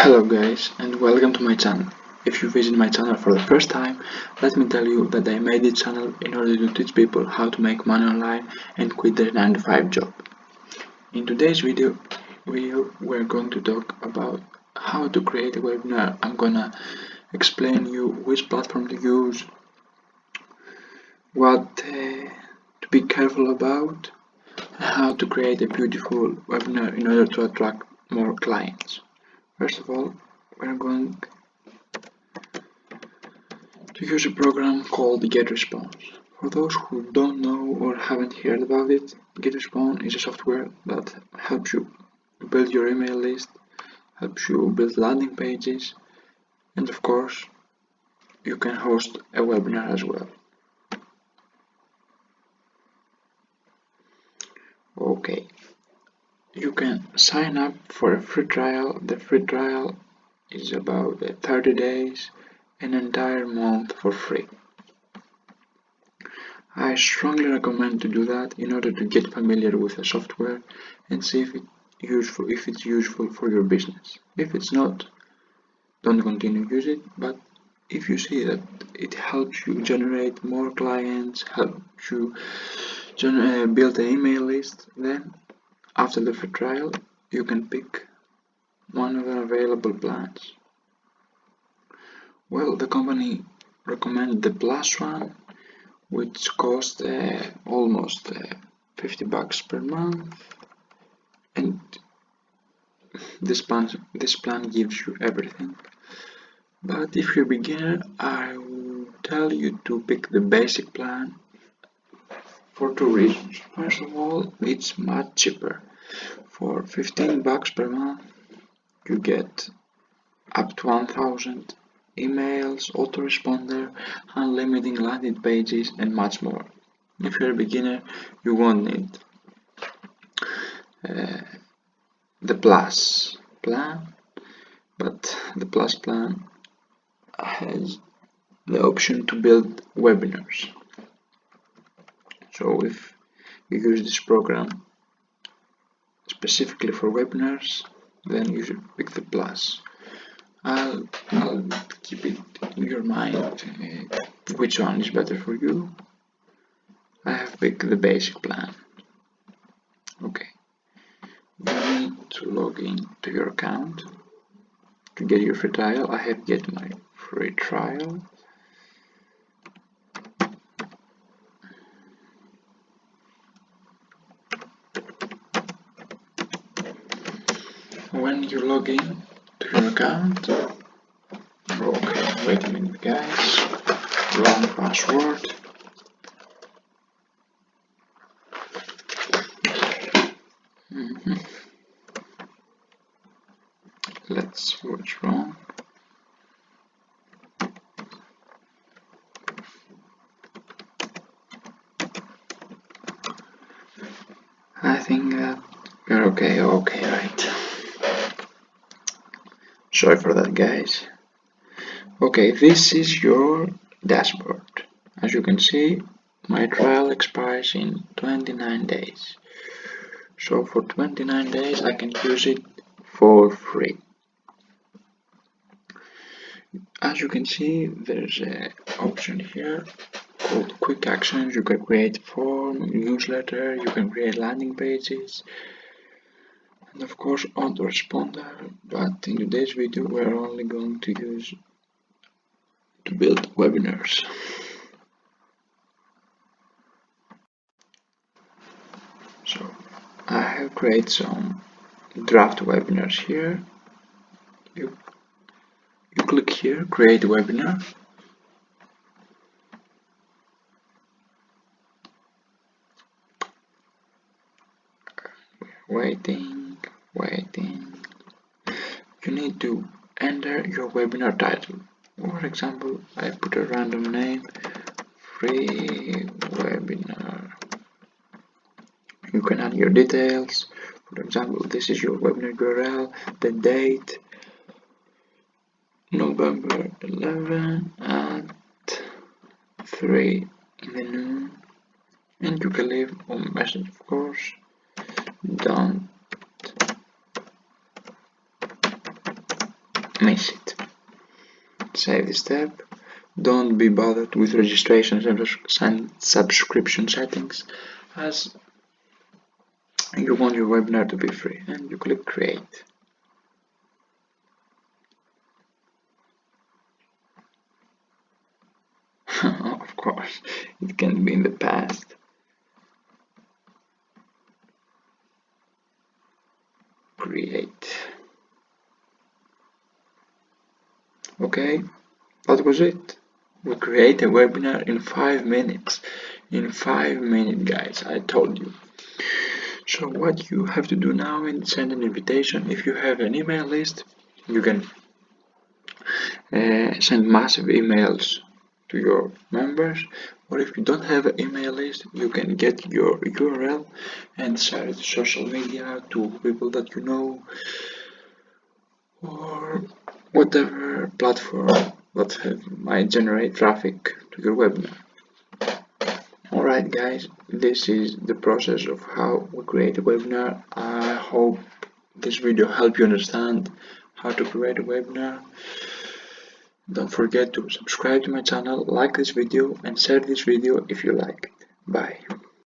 Hello guys, and welcome to my channel. If you visit my channel for the first time, let me tell you that I made this channel in order to teach people how to make money online and quit their 9 to 5 job. In today's video we're going to talk about how to create a webinar. I'm gonna explain you which platform to use, what to be careful about, and how to create a beautiful webinar in order to attract more clients. First of all, we're going to use a program called Getresponse. For those who don't know or haven't heard about it, Getresponse is a software that helps you build your email list, helps you build landing pages, and of course, you can host a webinar as well. Okay, you can sign up for a free trial. The free trial is about 30 days, an entire month for free. I strongly recommend to do that in order to get familiar with the software and see if it's useful for your business. If it's not, don't continue use it, but if you see that it helps you generate more clients, helps you build an email list, then after the free trial you can pick one of the available plans. Well, the company recommended the plus one, which costs almost $50 per month, and this plan gives you everything. But if you're a beginner, I will tell you to pick the basic plan for two reasons. First of all, it's much cheaper. For $15 per month, you get up to 1,000 emails, autoresponder, unlimited landing pages, and much more. If you're a beginner, you won't need the plus plan, but the plus plan has the option to build webinars. So if you use this program specifically for webinars, then you should pick the plus. I'll keep it in your mind which one is better for you. I have picked the basic plan. Okay, you need to log in to your account to get your free trial. I have get my free trial. When you log in to your account, okay, wait a minute guys, wrong password. Let's see what's wrong. I think that we're okay, right. Sorry for that guys. Okay, this is your dashboard. As you can see, my trial expires in 29 days. So for 29 days I can use it for free. As you can see, there's an option here called quick actions. You can create form, newsletter, you can create landing pages, and of course autoresponder, but in today's video we're only going to use to build webinars. So I have created some draft webinars here. You click here, create webinar. Waiting. You need to enter your webinar title. For example, I put a random name, free webinar. You can add your details. For example, this is your webinar URL, the date, November 11 at 3 in the noon, and you can leave a message, of course. Don't miss it. Save the step. Don't be bothered with registration and subscription settings, as you want your webinar to be free, and you click create. Of course, it can be in the past. Create. Okay, that was it. We create a webinar in 5 minutes. In 5 minutes, guys, I told you. So what you have to do now is send an invitation. If you have an email list, you can send massive emails to your members, or if you don't have an email list, you can get your URL and share it to social media, to people that you know, or whatever platform that might generate traffic to your webinar. Alright guys, this is the process of how we create a webinar. I hope this video helped you understand how to create a webinar. Don't forget to subscribe to my channel, like this video, and share this video if you like it. Bye.